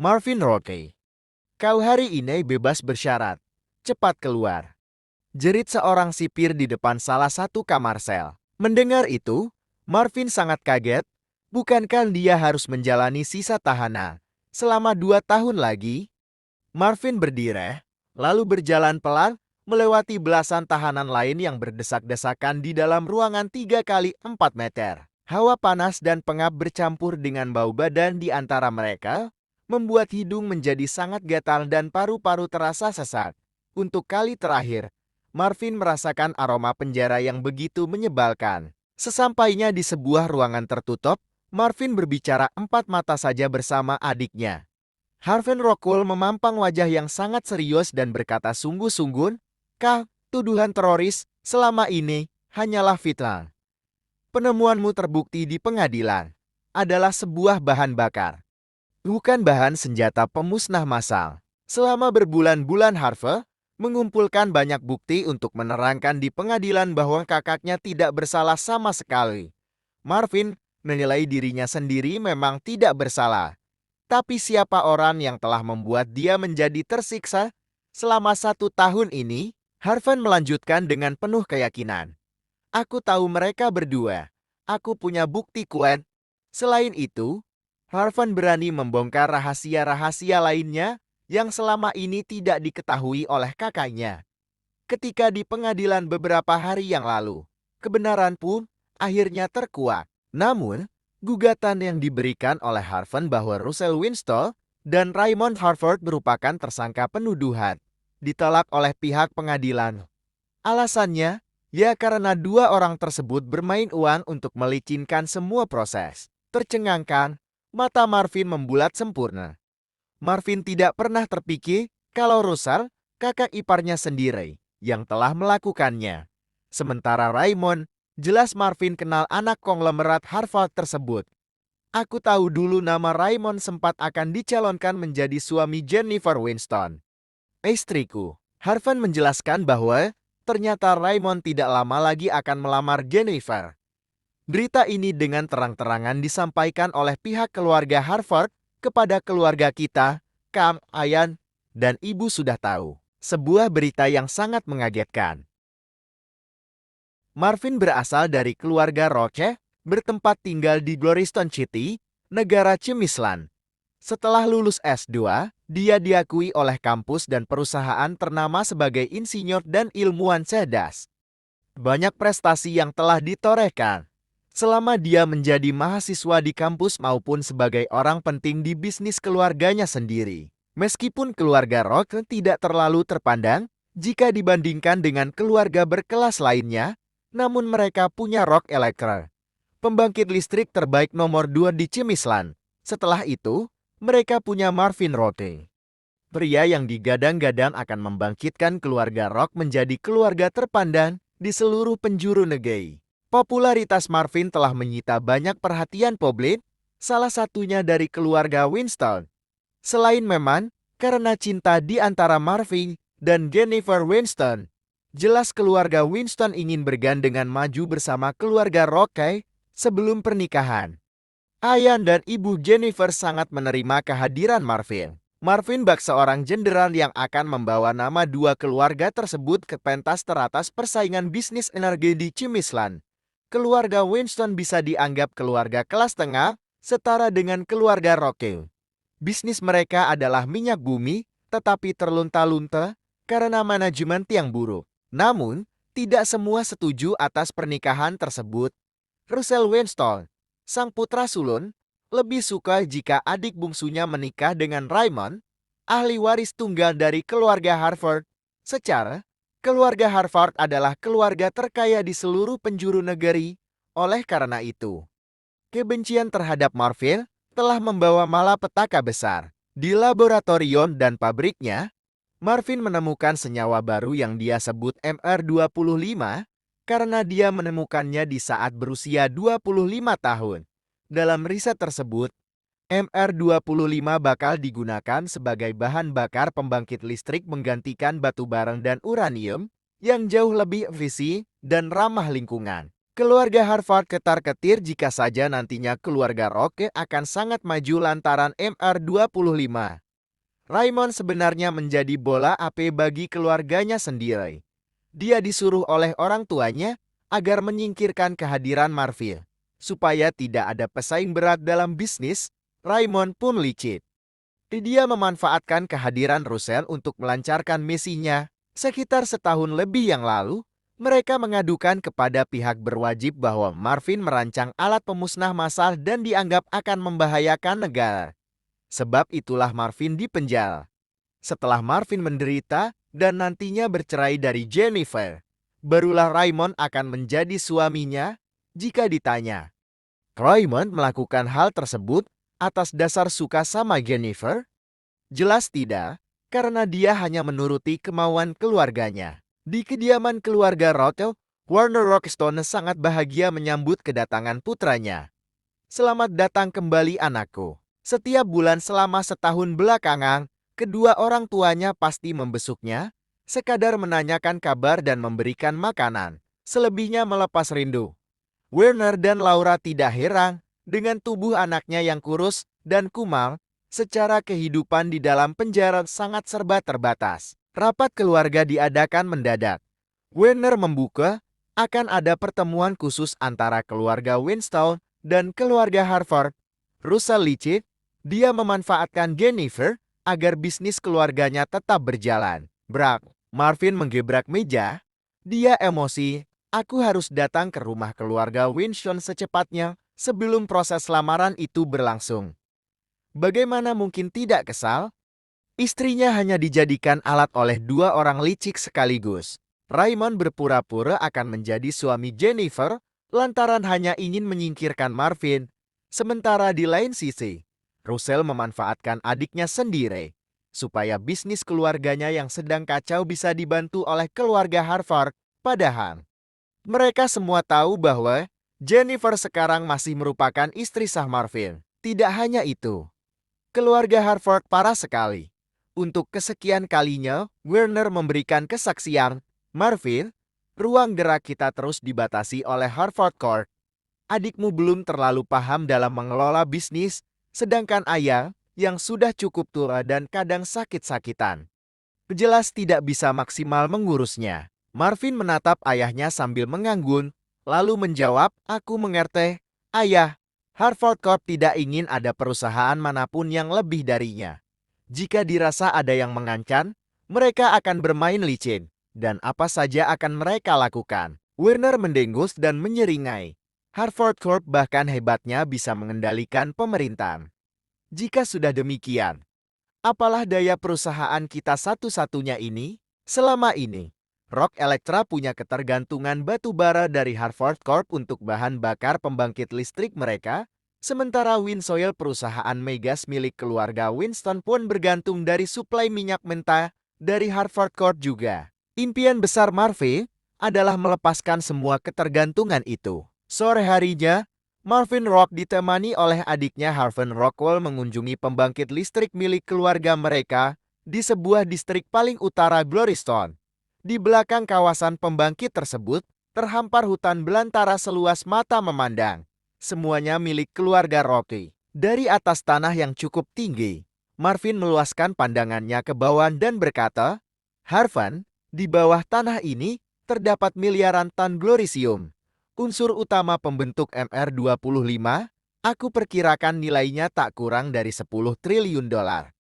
Marvin Roque, kau hari ini bebas bersyarat. Cepat keluar. Jerit seorang sipir di depan salah satu kamar sel. Mendengar itu, Marvin sangat kaget. Bukankah dia harus menjalani sisa tahanan selama 2 tahun lagi? Marvin berdiri, lalu berjalan pelan melewati belasan tahanan lain yang berdesak-desakan di dalam ruangan 3 kali 4 meter. Hawa panas dan pengap bercampur dengan bau badan di antara mereka, membuat hidung menjadi sangat gatal dan paru-paru terasa sesak. Untuk kali terakhir, Marvin merasakan aroma penjara yang begitu menyebalkan. Sesampainya di sebuah ruangan tertutup, Marvin berbicara empat mata saja bersama adiknya. Harvey Rockwool memampang wajah yang sangat serius dan berkata sungguh-sungguh, "Kau, tuduhan teroris, selama ini hanyalah fitnah. Penemuanmu terbukti di pengadilan adalah sebuah bahan bakar, bukan bahan senjata pemusnah massal." Selama berbulan-bulan Harvey mengumpulkan banyak bukti untuk menerangkan di pengadilan bahwa kakaknya tidak bersalah sama sekali. Marvin menilai dirinya sendiri memang tidak bersalah. Tapi siapa orang yang telah membuat dia menjadi tersiksa selama 1 tahun ini? Harvan melanjutkan dengan penuh keyakinan. Aku tahu mereka berdua. Aku punya bukti kuat. Selain itu, Harvan berani membongkar rahasia-rahasia lainnya yang selama ini tidak diketahui oleh kakaknya. Ketika di pengadilan beberapa hari yang lalu, kebenaran pun akhirnya terkuak. Namun, gugatan yang diberikan oleh Harvan bahwa Russell Winstall dan Raymond Harford merupakan tersangka penuduhan ditolak oleh pihak pengadilan. Alasannya, ya karena dua orang tersebut bermain uang untuk melicinkan semua proses. Tercengangkan, mata Marvin membulat sempurna. Marvin tidak pernah terpikir kalau Russell, kakak iparnya sendiri, yang telah melakukannya. Sementara Raymond, jelas Marvin kenal anak konglomerat Harvard tersebut. Aku tahu dulu nama Raymond sempat akan dicalonkan menjadi suami Jennifer Winston, istriku. Harvan menjelaskan bahwa ternyata Raymond tidak lama lagi akan melamar Jennifer. Berita ini dengan terang-terangan disampaikan oleh pihak keluarga Harvard kepada keluarga kita, Kam, Ayan, dan ibu sudah tahu. Sebuah berita yang sangat mengagetkan. Marvin berasal dari keluarga Roche, bertempat tinggal di Gloriston City, negara Cemislan. Setelah lulus S2, dia diakui oleh kampus dan perusahaan ternama sebagai insinyur dan ilmuwan cerdas. Banyak prestasi yang telah ditorehkan selama dia menjadi mahasiswa di kampus maupun sebagai orang penting di bisnis keluarganya sendiri. Meskipun keluarga Rock tidak terlalu terpandang jika dibandingkan dengan keluarga berkelas lainnya, namun mereka punya Rock Electric, pembangkit listrik terbaik nomor 2 di Cemislan. Setelah itu, mereka punya Marvin Roque, pria yang digadang-gadang akan membangkitkan keluarga Rock menjadi keluarga terpandang di seluruh penjuru negeri. Popularitas Marvin telah menyita banyak perhatian publik, salah satunya dari keluarga Winston. Selain memang karena cinta di antara Marvin dan Jennifer Winston, jelas keluarga Winston ingin bergandengan maju bersama keluarga Roque sebelum pernikahan. Ayan dan ibu Jennifer sangat menerima kehadiran Marvin. Marvin bak seorang jenderal yang akan membawa nama dua keluarga tersebut ke pentas teratas persaingan bisnis energi di Cemislan. Keluarga Winston bisa dianggap keluarga kelas tengah, setara dengan keluarga Roque. Bisnis mereka adalah minyak bumi, tetapi terlunta-lunta karena manajemen yang buruk. Namun, tidak semua setuju atas pernikahan tersebut. Russell Winston, sang putra sulung, lebih suka jika adik bungsunya menikah dengan Raymond, ahli waris tunggal dari keluarga Harvard. Secara, keluarga Harvard adalah keluarga terkaya di seluruh penjuru negeri. Oleh karena itu, kebencian terhadap Marvin telah membawa malapetaka besar. Di laboratorium dan pabriknya, Marvin menemukan senyawa baru yang dia sebut MR25 karena dia menemukannya di saat berusia 25 tahun. Dalam riset tersebut, MR25 bakal digunakan sebagai bahan bakar pembangkit listrik menggantikan batu bara dan uranium yang jauh lebih efisien dan ramah lingkungan. Keluarga Harvard ketar-ketir jika saja nantinya keluarga Rock akan sangat maju lantaran MR25. Raymond sebenarnya menjadi bola api bagi keluarganya sendiri. Dia disuruh oleh orang tuanya agar menyingkirkan kehadiran Marvin. Supaya tidak ada pesaing berat dalam bisnis, Raymond pun licik. Dia memanfaatkan kehadiran Russell untuk melancarkan misinya. Sekitar setahun lebih yang lalu, mereka mengadukan kepada pihak berwajib bahwa Marvin merancang alat pemusnah massal dan dianggap akan membahayakan negara. Sebab itulah Marvin dipenjara. Setelah Marvin menderita dan nantinya bercerai dari Jennifer, barulah Raymond akan menjadi suaminya. Jika ditanya, Raymond melakukan hal tersebut atas dasar suka sama Jennifer? Jelas tidak, karena dia hanya menuruti kemauan keluarganya. Di kediaman keluarga Rothel, Warner Rockstone sangat bahagia menyambut kedatangan putranya. Selamat datang kembali anakku. Setiap bulan selama setahun belakangan, kedua orang tuanya pasti membesuknya, sekadar menanyakan kabar dan memberikan makanan. Selebihnya melepas rindu. Werner dan Laura tidak heran dengan tubuh anaknya yang kurus dan kumal. Secara kehidupan di dalam penjara sangat serba terbatas. Rapat keluarga diadakan mendadak. Werner membuka akan ada pertemuan khusus antara keluarga Winstone dan keluarga Harvard. Russell licik, dia memanfaatkan Jennifer agar bisnis keluarganya tetap berjalan. Brak, Marvin menggebrak meja. Dia emosi. Aku harus datang ke rumah keluarga Winstone secepatnya sebelum proses lamaran itu berlangsung. Bagaimana mungkin tidak kesal? Istrinya hanya dijadikan alat oleh dua orang licik sekaligus. Raymond berpura-pura akan menjadi suami Jennifer lantaran hanya ingin menyingkirkan Marvin. Sementara di lain sisi, Russell memanfaatkan adiknya sendiri supaya bisnis keluarganya yang sedang kacau bisa dibantu oleh keluarga Harvard. Padahal mereka semua tahu bahwa Jennifer sekarang masih merupakan istri sah Marvin. Tidak hanya itu, keluarga Harvard parah sekali. Untuk kesekian kalinya, Werner memberikan kesaksian. Marvin, ruang gerak kita terus dibatasi oleh Harvard Court. Adikmu belum terlalu paham dalam mengelola bisnis, sedangkan ayah, yang sudah cukup tua dan kadang sakit-sakitan, jelas tidak bisa maksimal mengurusnya. Marvin menatap ayahnya sambil menganggun, lalu menjawab, aku mengerti, ayah. Harvard Corp tidak ingin ada perusahaan manapun yang lebih darinya. Jika dirasa ada yang mengancam, mereka akan bermain licin, dan apa saja akan mereka lakukan. Werner mendengus dan menyeringai. Harvard Corp bahkan hebatnya bisa mengendalikan pemerintahan. Jika sudah demikian, apalah daya perusahaan kita satu-satunya ini? Selama ini, Rock Electra punya ketergantungan batu bara dari Harvard Corp untuk bahan bakar pembangkit listrik mereka, sementara Winsoil perusahaan migas milik keluarga Winston pun bergantung dari suplai minyak mentah dari Harvard Corp juga. Impian besar Marvin adalah melepaskan semua ketergantungan itu. Sore harinya, Marvin Rock ditemani oleh adiknya Harvin Rockwell mengunjungi pembangkit listrik milik keluarga mereka di sebuah distrik paling utara Glorystone. Di belakang kawasan pembangkit tersebut, terhampar hutan belantara seluas mata memandang. Semuanya milik keluarga Rocky. Dari atas tanah yang cukup tinggi, Marvin meluaskan pandangannya ke bawah dan berkata, Harvan, di bawah tanah ini terdapat miliaran ton glorisium. Unsur utama pembentuk MR25, aku perkirakan nilainya tak kurang dari 10 triliun dolar.